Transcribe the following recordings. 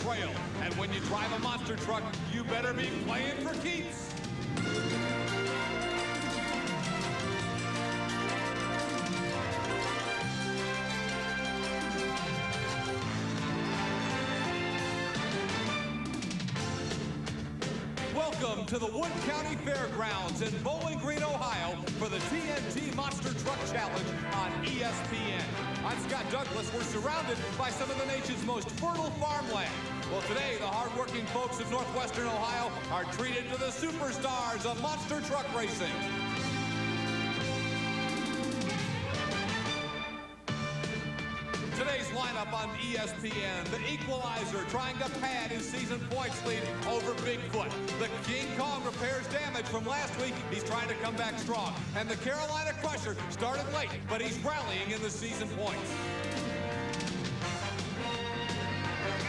trail. And when you drive a monster truck, you better be playing for keeps. Welcome to the Wood County Fairgrounds in Bowling Green, Ohio for the TNT Monster Truck Challenge on ESPN. I'm Scott Douglas. We're surrounded by some of the nation's most fertile farmland. Well, today, the hardworking folks of northwestern Ohio are treated to the superstars of monster truck racing. Today's lineup on ESPN, the Equalizer trying to pad his season points lead over Bigfoot. The King Kong repairs damage from last week. He's trying to come back strong. And the Carolina Crusher started late, but he's rallying in the season points.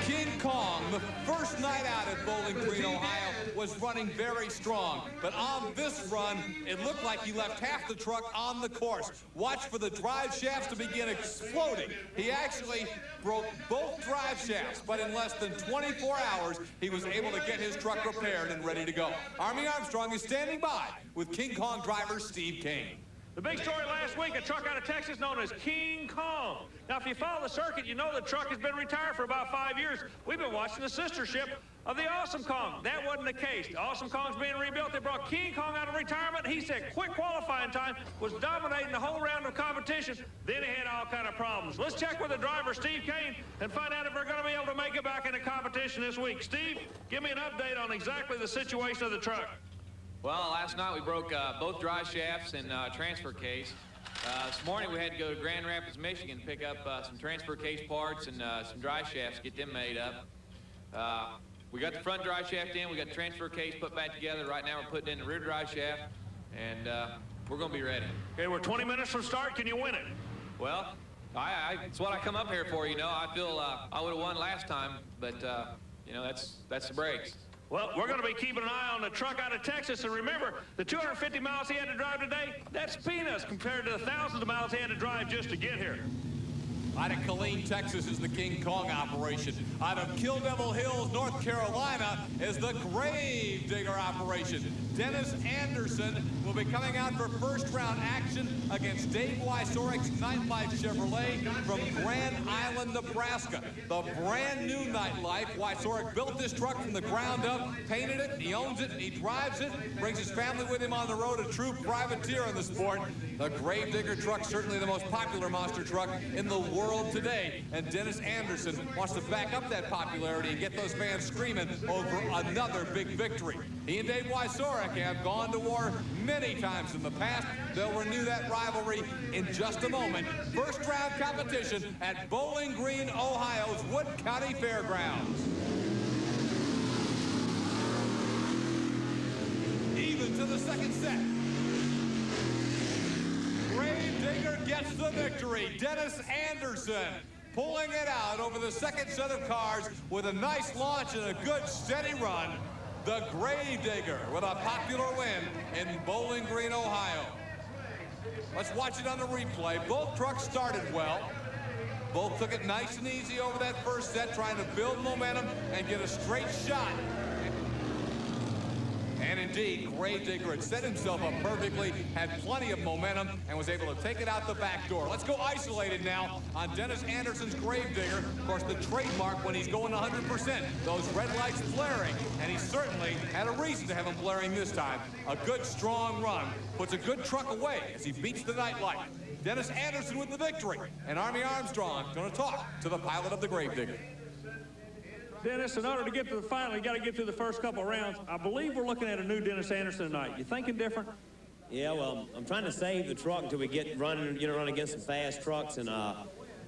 King Kong, the first night out at Bowling Green, Ohio, was running very strong. But on this run, it looked like he left half the truck on the course. Watch for the drive shafts to begin exploding. He actually broke both drive shafts, but in less than 24 hours, he was able to get his truck repaired and ready to go. Armstrong is standing by with King Kong driver Steve CAIN. The big story last week, a truck out of Texas known as King Kong. Now, if you follow the circuit, you know the truck has been retired for about 5 years. We've been watching the sister ship of the Awesome Kong. That wasn't the case. The Awesome Kong's being rebuilt. They brought King Kong out of retirement. He said quick qualifying time, was dominating the whole round of competition. Then he had all kind of problems. Let's check with the driver, Steve CAIN, and find out if we're going to be able to make it back into competition this week. Steve, give me an update on exactly the situation of the truck. Well, last night we broke both drive shafts and transfer case. This morning we had to go to Grand Rapids, Michigan, pick up some transfer case parts and some drive shafts, get them made up. We got the front drive shaft in, we got the transfer case put back together. Right now we're putting in the rear drive shaft, and we're going to be ready. Okay, we're 20 minutes from start. Can you win it? Well, it's what I come up here for, you know. I feel I would have won last time, but, you know, that's the breaks. Well, we're going to be keeping an eye on the truck out of Texas. And remember, the 250 miles he had to drive today, that's peanuts compared to the thousands of miles he had to drive just to get here. Out of CAIN, Texas is the King Kong operation. Out of Kill Devil Hills, North Carolina is the Grave Digger operation. Dennis Anderson will be coming out for first round action against Dave Wysorik's Nightlife Chevrolet from Grand Island, Nebraska. The brand new Nightlife. Wysorik built this truck from the ground up, painted it, he owns it, he drives it, brings his family with him on the road, a true privateer in the sport. The Grave Digger truck, certainly the most popular monster truck in the world today. And Dennis Anderson wants to back up that popularity and get those fans screaming over another big victory. He and Dave Wysorik have gone to war many times in the past. They'll renew that rivalry in just a moment. First round competition at Bowling Green, Ohio's Wood County Fairgrounds. Even to the second set. Grave Digger gets the victory. Dennis Anderson pulling it out over the second set of cars with a nice launch and a good steady run. The Grave Digger with a popular win in Bowling Green, Ohio. Let's watch it on the replay. Both trucks started well. Both took it nice and easy over that first set, trying to build momentum and get a straight shot. And indeed, Grave Digger had set himself up perfectly, had plenty of momentum, and was able to take it out the back door. Let's go isolated now on Dennis Anderson's Grave Digger. Of course, the trademark when he's going 100%. Those red lights blaring, and he certainly had a reason to have them blaring this time. A good, strong run. Puts a good truck away as he beats the Nightlight. Dennis Anderson with the victory. And Armstrong going to talk to the pilot of the Grave Digger. Dennis, in order to get to the final, you got to get through the first couple of rounds. I believe we're looking at a new Dennis Anderson tonight. You thinking different? Yeah, well, I'm trying to save the truck until we get running, run against some fast trucks. And I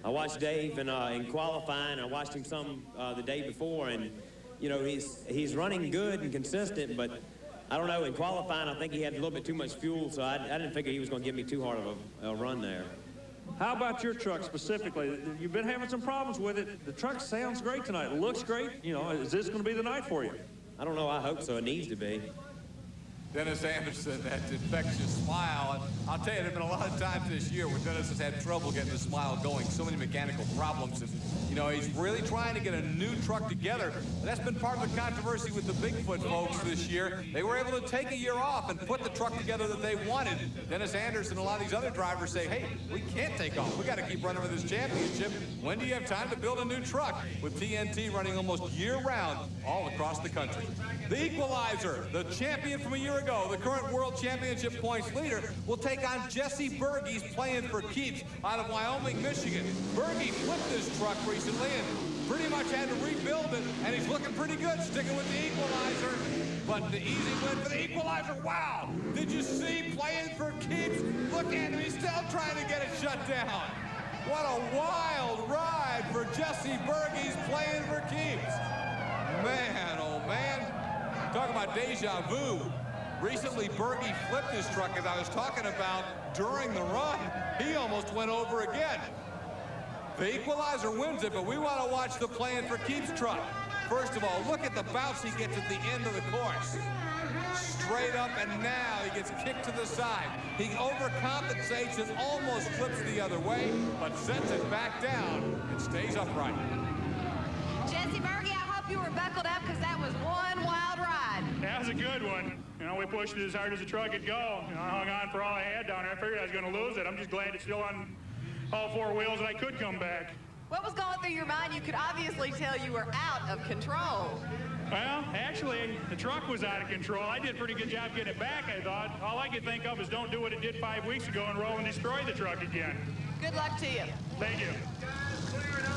watched Dave in qualifying. I watched him some the day before, and he's running good and consistent. But I don't know, in qualifying, I think he had a little bit too much fuel, so I didn't figure he was going to give me too hard of a run there. How about your truck specifically? You've been having some problems with it. The truck sounds great tonight. It looks great. Is this going to be the night for you? I don't know. I hope so. It needs to be. Dennis Anderson, that infectious smile. And I'll tell you, there have been a lot of times this year where Dennis has had trouble getting the smile going. So many mechanical problems. And, you know, he's really trying to get a new truck together. And that's been part of the controversy with the Bigfoot folks this year. They were able to take a year off and put the truck together that they wanted. Dennis Anderson and a lot of these other drivers say, hey, we can't take off. We got to keep running for this championship. When do you have time to build a new truck? With TNT running almost year-round all across the country. The Equalizer, the champion from a year ago, the current world championship points leader, will take on Jesse Berge's playing for keeps out of Wyoming, Michigan. Berge flipped this truck recently and pretty much had to rebuild it, and he's looking pretty good sticking with the Equalizer. But the easy win for the Equalizer. Wow! Did you see playing for keeps? Look at him, he's still trying to get it shut down. What a wild ride for Jesse Berge's playing for keeps. Man, oh man. Talk about deja vu. Recently, Berge flipped his truck, as I was talking about, during the run. He almost went over again. The Equalizer wins it, but we want to watch the playing for keeps truck. First of all, look at the bounce he gets at the end of the course. Straight up, and now he gets kicked to the side. He overcompensates and almost flips the other way, but sends it back down and stays upright. Jesse Berge, I hope you were buckled up because that was one wild ride. That was a good one. You know, we pushed it as hard as the truck could go. You know, I hung on for all I had down there. I figured I was going to lose it. I'm just glad it's still on all four wheels and I could come back. What was going through your mind? You could obviously tell you were out of control. Well, actually, the truck was out of control. I did a pretty good job getting it back, I thought. All I could think of is don't do what it did 5 weeks ago and roll and destroy the truck again. Good luck to you. Thank you.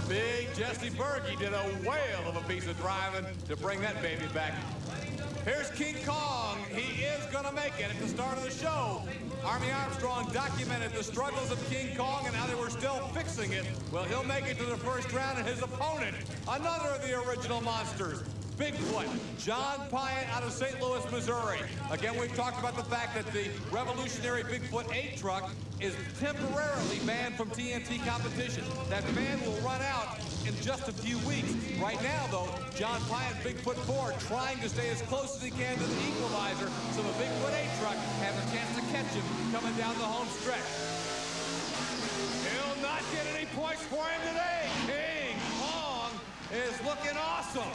Big Jesse Berge did a whale of a piece of driving to bring that baby back. Here's King Kong. He is going to make it at the start of the show. Army Armstrong documented the struggles of King Kong and how they were still fixing it. Well, he'll make it to the first round, and his opponent, another of the original monsters, Bigfoot, John PIANT out of St. Louis, Missouri. Again, we've talked about the fact that the revolutionary Bigfoot 8 truck is temporarily banned from TNT competition. That ban will run out in just a few weeks. Right now, though, John PIANT, Bigfoot 4, trying to stay as close as he can to the Equalizer so the Bigfoot 8 truck has a chance to catch him coming down the home stretch. He'll not get any points for him today. King Kong is looking awesome.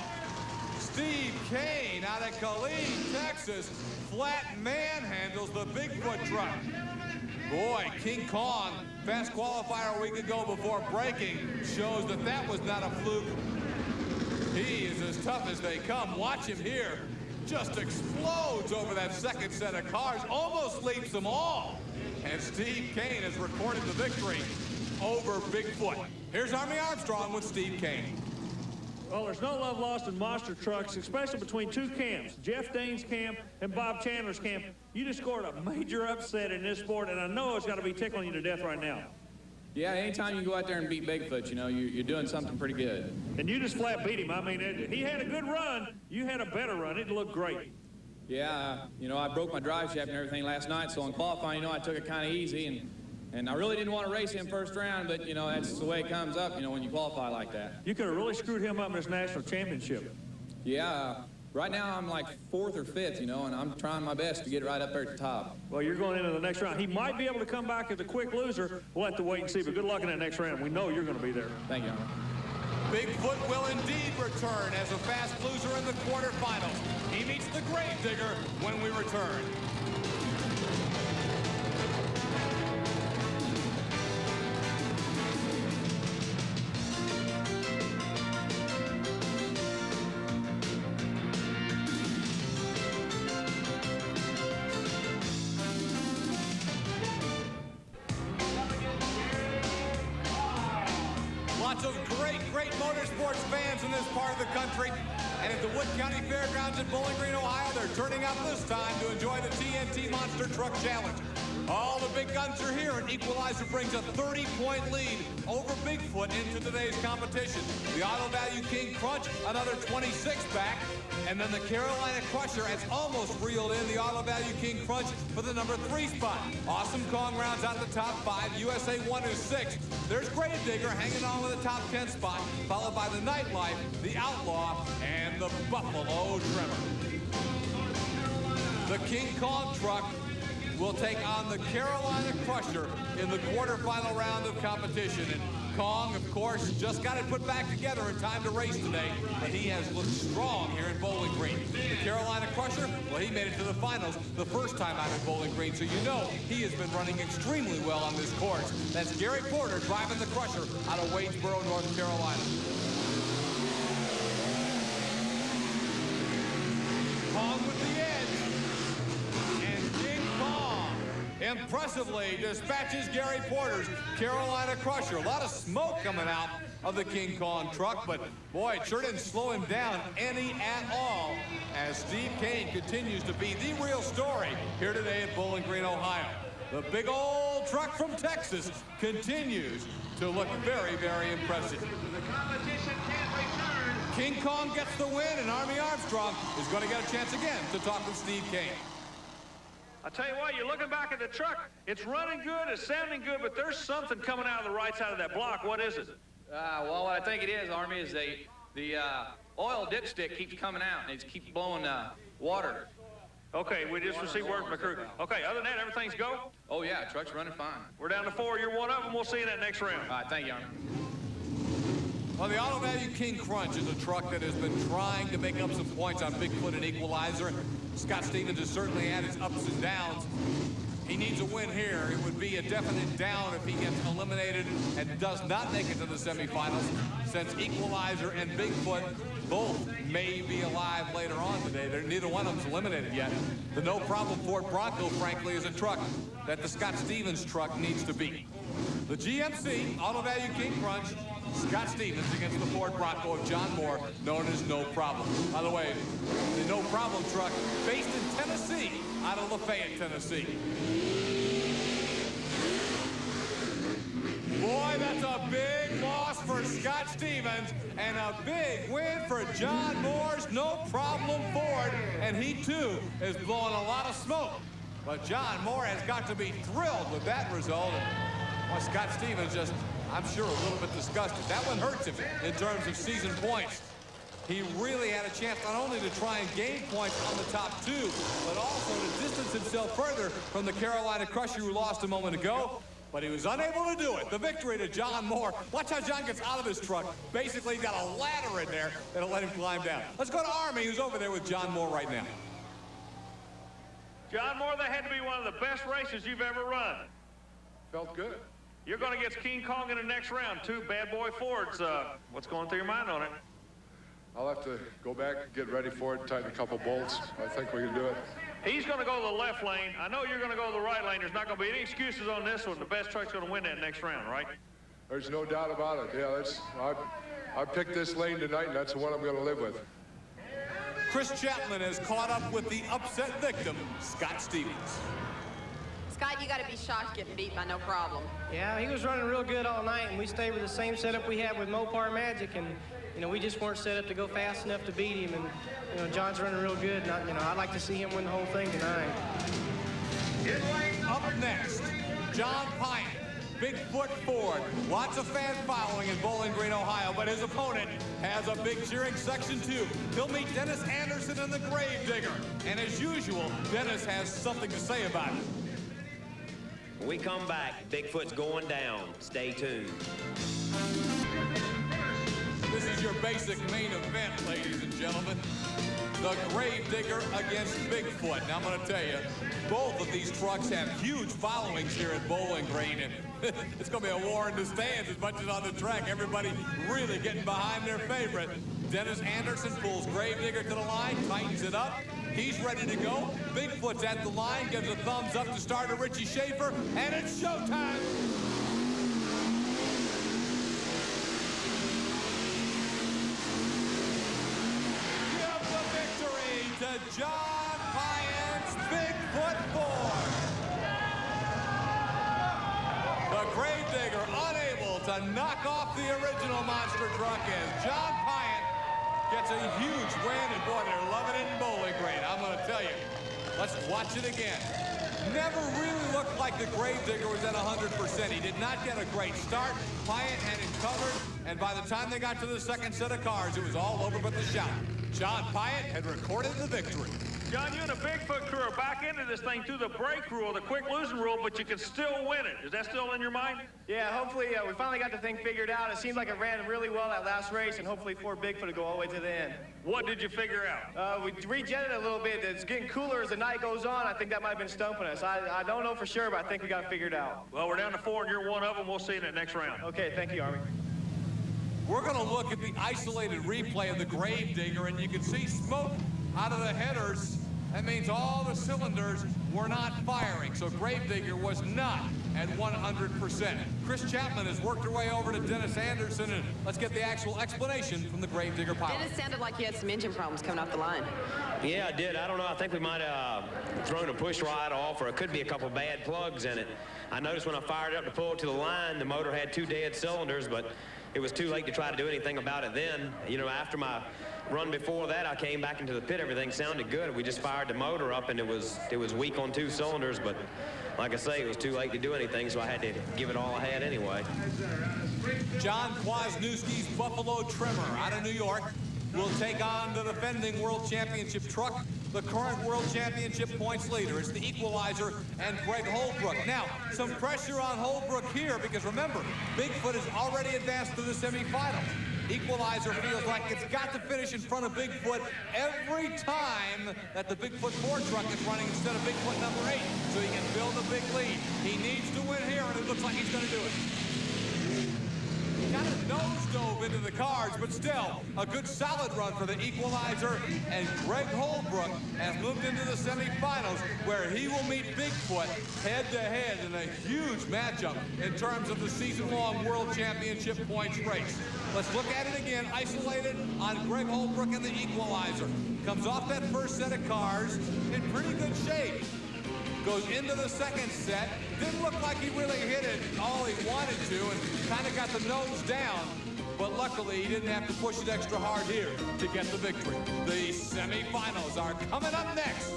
Steve CAIN out of CAIN, Texas, flat manhandles the Bigfoot truck. Boy, King Kong, fast qualifier a week ago before braking, shows that that was not a fluke. He is as tough as they come. Watch him here. Just explodes over that second set of cars, almost leaps them all. And Steve CAIN has recorded the victory over Bigfoot. Here's Army Armstrong with Steve CAIN. Well, there's no love lost in monster trucks, especially between two camps, Jeff Dane's camp and Bob Chandler's camp. You just scored a major upset in this sport, and I know it's got to be tickling you to death right now. Yeah, anytime you go out there and beat Bigfoot, you know, you're doing something pretty good. And you just flat beat him. I mean, he had a good run. You had a better run. It looked great. Yeah, you know, I broke my drive shaft and everything last night, so in qualifying, you know, I took it kind of easy, and I really didn't want to race him first round, but, you know, that's the way it comes up, you know, when you qualify like that. You could have really screwed him up in this national championship. Yeah, right now I'm like 4th or 5th, you know, and I'm trying my best to get right up there at the top. Well, you're going into the next round. He might be able to come back as a quick loser. We'll have to wait and see, but good luck in that next round. We know you're going to be there. Thank you. Bigfoot will indeed return as a fast loser in the quarterfinals. He meets the Gravedigger when we return. Lots of great motorsports fans in this part of the country. And at the Wood County Fairgrounds in Bowling Green, Ohio, they're turning out this time to enjoy the TNT Monster Truck Challenge. All the big guns are here, and Equalizer brings a 30-point lead over Bigfoot into today's competition. The Auto Value King Krunch, another 26 back. And then the Carolina Crusher has almost reeled in the Auto Value King Krunch for the number 3 spot. Awesome Kong rounds out the top 5. USA 1 is 6. There's Gravedigger hanging on with the top 10 spot, followed by the Nightlife, the Outlaw, and the Buffalo Tremor. The King Kong truck will take on the Carolina Crusher in the quarterfinal round of competition. And Kong, of course, just got it put back together in time to race today, but he has looked strong here in Bowling Green. The Carolina Crusher, well, he made it to the finals the first time out in Bowling Green, so you know he has been running extremely well on this course. That's Gary Porter driving the Crusher out of Wadesboro, North Carolina. Kong with the edge, and King Kong impressively dispatches Gary Porter's Carolina Crusher. A lot of smoke coming out of the King Kong truck, but boy, it sure didn't slow him down any at all as Steve CAIN continues to be the real story here today at Bowling Green, Ohio. The big old truck from Texas continues to look very, very impressive. The competition can't return. King Kong gets the win, and Army Armstrong is going to get a chance again to talk with Steve CAIN. I tell you what, you're looking back at the truck. It's running good, it's sounding good, but there's something coming out of the right side of that block. What is it? Well, what I think it is, Army, is the oil dipstick keeps coming out, and it keeps blowing water. Okay, we just received word from the crew. Okay, other than that, everything's go? Oh, yeah, truck's running fine. We're down to 4. You're one of them. We'll see you in that next round. All right, thank you, Army. Well, the Auto Value King Krunch is a truck that has been trying to make up some points on Bigfoot and Equalizer. Scott Stevens has certainly had his ups and downs. He needs a win here. It would be a definite down if he gets eliminated and does not make it to the semifinals, since Equalizer and Bigfoot both may be alive later on today. Neither one of them's eliminated yet. The No Problem Ford Bronco, frankly, is a truck that the Scott Stevens truck needs to beat. The GMC Auto Value King Krunch, Scott Stevens against the Ford Bronco of John Moore, known as No Problem. By the way, the No Problem truck based in Tennessee, out of Lafayette, Tennessee. Boy, that's a big loss for Scott Stevens and a big win for John Moore's No Problem Ford. And he, too, is blowing a lot of smoke. But John Moore has got to be thrilled with that result. And, well, Scott Stevens just, I'm sure, a little bit disgusted. That one hurts him in terms of season points. He really had a chance not only to try and gain points on the top 2, but also to distance himself further from the Carolina Crusher who lost a moment ago. But he was unable to do it. The victory to John Moore. Watch how John gets out of his truck. Basically got a ladder in there that'll let him climb down. Let's go to Army, who's over there with John Moore right now. John Moore, that had to be one of the best races you've ever run. Felt good. You're going to get King Kong in the next round. 2 bad boy Fords. What's going through your mind on it? I'll have to go back, get ready for it, tighten a couple bolts. I think we can do it. He's going to go to the left lane. I know you're going to go to the right lane. There's not going to be any excuses on this one. The best truck's going to win that next round, right? There's no doubt about it. Yeah, I picked this lane tonight, and that's the one I'm going to live with. Kris Chapman has caught up with the upset victim, Scott Stevens. Scott, you got to be shocked getting beat by No Problem. Yeah, he was running real good all night, and we stayed with the same setup we had with Mopar Magic, and we just weren't set up to go fast enough to beat him. And John's running real good, and I'd like to see him win the whole thing tonight. Up next, John PIANT, Bigfoot Ford. Lots of fan following in Bowling Green, Ohio, but his opponent has a big cheering section too. He'll meet Dennis Anderson in the Gravedigger, and as usual, Dennis has something to say about it. When we come back, Bigfoot's going down. Stay tuned. This is your basic main event, ladies and gentlemen. The Gravedigger against Bigfoot. Now, I'm going to tell you, both of these trucks have huge followings here at Bowling Green, and it's going to be a war in the stands as much as on the track. Everybody really getting behind their favorite. Dennis Anderson pulls Gravedigger to the line, tightens it up. He's ready to go. Bigfoot's at the line, gives a thumbs up to starter Richie Schaefer, and it's showtime. To John PIANT's Bigfoot Ford. The Gravedigger unable to knock off the original monster truck as John PIANT gets a huge win, and boy, they're loving it in Bowling Green. I'm going to tell you, let's watch it again. Never really looked like the Gravedigger was at 100%. He did not get a great start. PIANT had him covered, and by the time they got to the second set of cars, it was all over but the shout. John PIANT had recorded the victory. John, you and the Bigfoot crew are back into this thing through the break rule, the quick losing rule, but you can still win it. Is that still in your mind? Yeah, hopefully we finally got the thing figured out. It seemed like it ran really well that last race, and hopefully for Bigfoot to go all the way to the end. What did you figure out? We rejetted it a little bit. It's getting cooler as the night goes on. I think that might have been stumping us. I don't know for sure, but I think we got it figured out. Well, we're down to 4, and you're one of them. We'll see you in that next round. Okay, thank you, Army. We're going to look at the isolated replay of the Gravedigger, and you can see smoke out of the headers. That means all the cylinders were not firing, so Gravedigger was not at 100%. Kris Chapman has worked her way over to Dennis Anderson, and let's get the actual explanation from the Gravedigger pilot. Dennis sounded like you had some engine problems coming off the line. Yeah, I did. I don't know. I think we might have thrown a push rod off, or it could be a couple bad plugs in it. I noticed when I fired up to pull it to the line, the motor had 2 dead cylinders, but it was too late to try to do anything about it then. You know, after my run before that, I came back into the pit. Everything sounded good. We just fired the motor up, and it was weak on 2 cylinders, but like I say, it was too late to do anything, so I had to give it all I had anyway. John Kwasniewski's Buffalo Tremor out of New York will take on the defending World Championship truck, the current World Championship points leader. It's the Equalizer and Greg Holbrook. Now, some pressure on Holbrook here because remember, Bigfoot has already advanced to the semifinals. Equalizer feels like it's got to finish in front of Bigfoot every time that the Bigfoot 4 truck is running instead of Bigfoot number 8, so he can build a big lead. He needs to win here, and it looks like he's going to do it. Kind of nose dove into the cars, but still a good solid run for the Equalizer, and Greg Holbrook has moved into the semifinals where he will meet Bigfoot head-to-head in a huge matchup in terms of the season-long World Championship points race. Let's look at it again, isolated on Greg Holbrook and the Equalizer. Comes off that first set of cars in pretty good shape. Goes into the second set. Didn't look like he really hit it all he wanted to and kind of got the nose down. But luckily, he didn't have to push it extra hard here to get the victory. The semifinals are coming up next.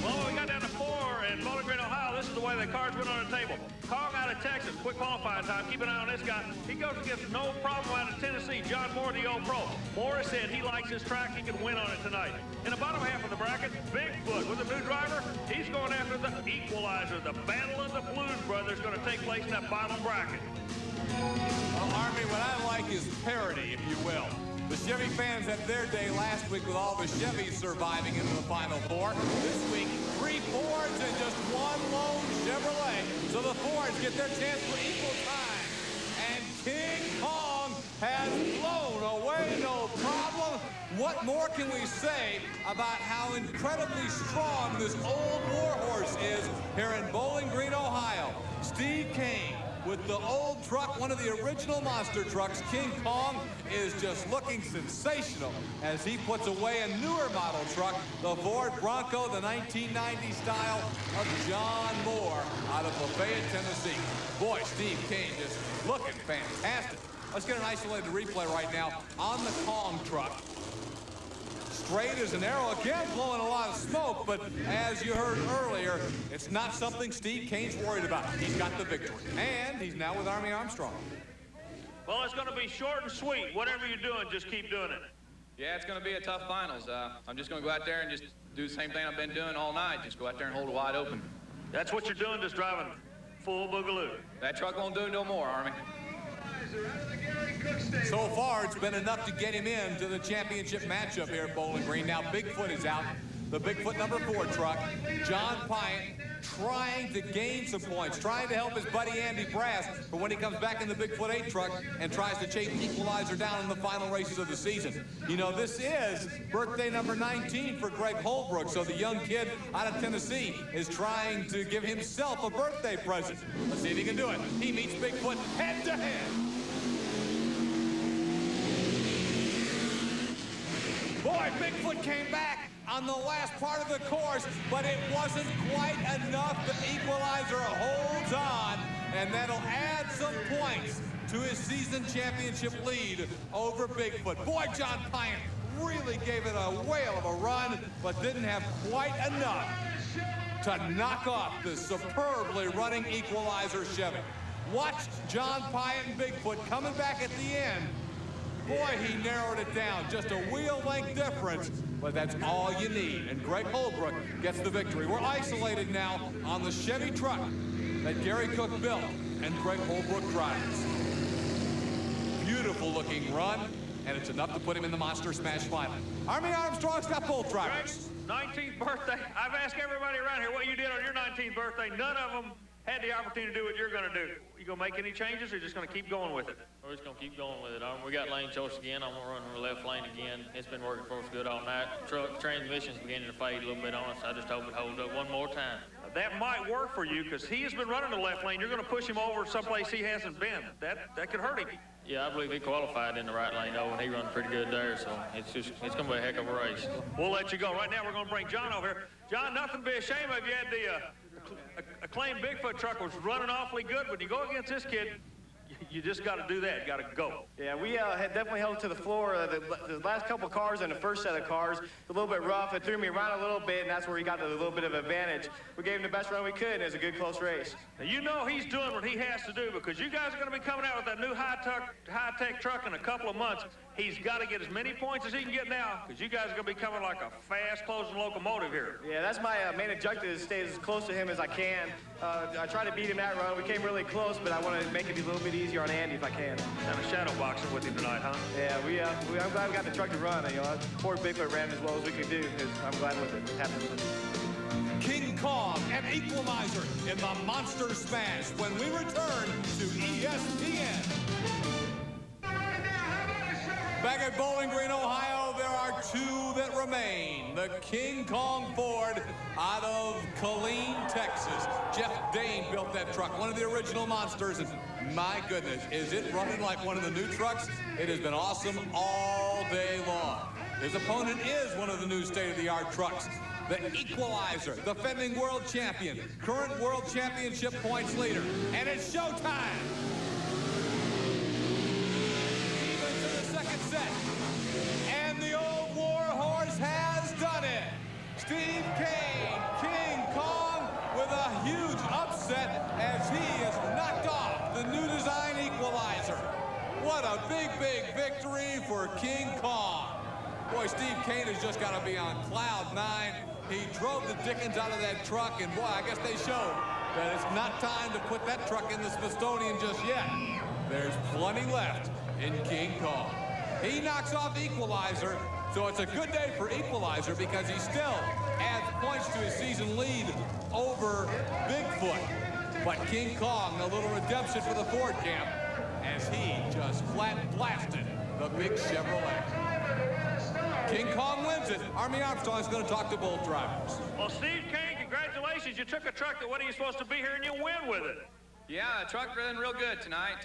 Well, we got down to 4 in Bowling Green, Ohio. This is the way the cards went on the table. Kong out of Texas, quick qualifying time. Keep an eye on this guy. He goes against no problem out of Tennessee, John Moore, the old pro. Morris said he likes his track. He can win on it tonight. In the bottom half of the bracket, Bigfoot with a new driver. He's going after the Equalizer. The battle of the Blues Brothers going to take place in that bottom bracket. Well, Army, what I like is parity, if you will. The Chevy fans had their day last week with all the Chevys surviving into the Final Four. This week, 3 Fords and just 1 lone Chevrolet. So the Fords get their chance for equal time. And King Kong has blown away, no problem. What more can we say about how incredibly strong this old warhorse is here in Bowling Green, Ohio? Steve CAIN with the old truck, one of the original monster trucks. King Kong is just looking sensational as he puts away a newer model truck, the Ford Bronco, the 1990 style of John Moore out of Lafayette, Tennessee. Boy, Steve CAIN just looking fantastic. Let's get an isolated replay right now on the Kong truck. Straight as an arrow, again blowing a lot of smoke, but as you heard earlier, it's not something Steve CAIN's worried about. He's got the victory, and he's now with Army Armstrong. Well, it's going to be short and sweet. Whatever you're doing, just keep doing it. Yeah, it's going to be a tough finals. I'm just going to go out there and just do the same thing I've been doing all night. Just go out there and hold it wide open. That's what you're doing, just driving full boogaloo. That truck won't do no more, Army. So far, it's been enough to get him into the championship matchup here at Bowling Green. Now, Bigfoot is out. The Bigfoot number 4 truck. John PIANT trying to gain some points, trying to help his buddy Andy Brass for when he comes back in the Bigfoot 8 truck and tries to chase Equalizer down in the final races of the season. You know, this is birthday number 19 for Greg Holbrook, so the young kid out of Tennessee is trying to give himself a birthday present. Let's see if he can do it. He meets Bigfoot head-to-head. Boy, Bigfoot came back on the last part of the course, but it wasn't quite enough. The Equalizer holds on, and that'll add some points to his season championship lead over Bigfoot. Boy, John PIANT really gave it a whale of a run, but didn't have quite enough to knock off the superbly running Equalizer Chevy. Watch John PIANT and Bigfoot coming back at the end. Boy, he narrowed it down. Just a wheel length difference, but that's all you need. And Greg Holbrook gets the victory. We're isolated now on the Chevy truck that Gary Cook built and Greg Holbrook drives. Beautiful looking run, and it's enough to put him in the Monster Smash final. Army Armstrong's got both drivers. Greg's 19th birthday. I've asked everybody around here what you did on your 19th birthday. None of them had the opportunity to do what you're going to do. You going to make any changes, or you just going to keep going with it? We're just going to keep going with it. We got lane choice again. I'm going to run the left lane again. It's been working for us good all night. Truck transmission's beginning to fade a little bit on us. I just hope it holds up one more time. That might work for you because he has been running the left lane. You're going to push him over someplace he hasn't been. That could hurt him. Yeah, I believe he qualified in the right lane, though, and he runs pretty good there, so it's going to be a heck of a race. We'll let you go. Right now, we're going to bring John over here. John, nothing to be ashamed of. You had the acclaimed Bigfoot truck was running awfully good. When you go against this kid, you just got to do that. You got to go. Yeah, we had definitely held to the floor. The last couple cars and the first set of cars, a little bit rough. It threw me around a little bit, and that's where he got a little bit of advantage. We gave him the best run we could, and it was a good close race. Now, you know he's doing what he has to do because you guys are going to be coming out with that new high-tech truck in a couple of months. He's got to get as many points as he can get now because you guys are going to be coming like a fast-closing locomotive here. Yeah, that's my main objective is to stay as close to him as I can. I try to beat him that run. We came really close, but I want to make it a little bit easier on Andy if I can. And a shadow boxing with him tonight, huh? Yeah, I'm glad we got the truck to run. You know, poor Bigfoot ran as well as we could do because I'm glad with it happened with it. King Kong and Equalizer in the Monster Smash when we return to ESPN. Back at Bowling Green, Ohio, there are two that remain. The King Kong Ford out of Killeen, Texas. Jeff Dane built that truck, one of the original monsters, and my goodness, is it running like one of the new trucks? It has been awesome all day long. His opponent is one of the new state-of-the-art trucks. The Equalizer, the defending world champion, current world championship points leader. And it's showtime. Even to the second set. And the old war horse has done it. Steve CAIN, King Kong, with a huge upset as he is knocked off the new design Equalizer. What a big, big victory for King Kong. Boy, Steve CAIN has just got to be on cloud 9. He drove the dickens out of that truck, and boy, I guess they showed that it's not time to put that truck in the Smithsonian just yet. There's plenty left in King Kong. He knocks off Equalizer, so it's a good day for Equalizer because he still adds points to his season lead over Bigfoot. But King Kong, a little redemption for the Ford camp as he just flat blasted the big Chevrolet. King Kong wins it. Army Armstrong is going to talk to both drivers. Well, Steve CAIN, congratulations. You took a truck that wasn't even supposed to be here, and you win with it. Yeah, the truck ran real good tonight.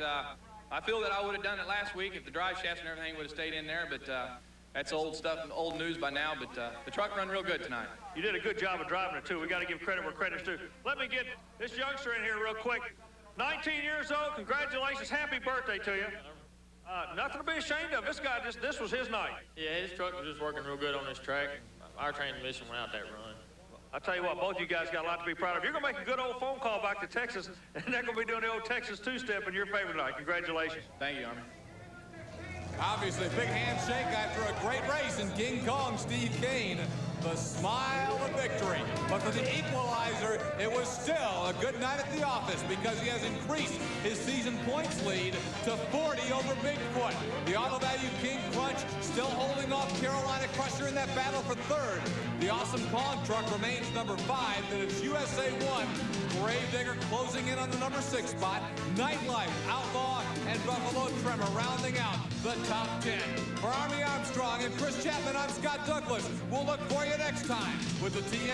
I feel that I would have done it last week if the drive shafts and everything would have stayed in there, but that's old stuff, old news by now, but the truck run real good tonight. You did a good job of driving it, too. We got to give credit where credit's due. Let me get this youngster in here real quick. 19 years old. Congratulations. Happy birthday to you. Nothing to be ashamed of. This guy, this was his night. Yeah, his truck was just working real good on this track. Our transmission went out that run. I'll tell you what, both you guys got a lot to be proud of. You're going to make a good old phone call back to Texas, and they're going to be doing the old Texas two-step in your favor tonight. Congratulations. Thank you, Army. Obviously, a big handshake after a great race in King Kong, Steve CAIN. The smile of victory. But for the Equalizer, it was still a good night at the office because he has increased his season points lead to 40 over Bigfoot. The auto value King Krunch still holding off Carolina Crusher in that battle for third. The awesome Kong truck remains number 5, and it's USA 1. Gravedigger closing in on the number 6 spot. Nightlife, Outlaw, and Buffalo Tremor rounding out the top 10. For Army Armstrong and Kris Chapman, I'm Scott Douglas. We'll look for you next time with the TNT.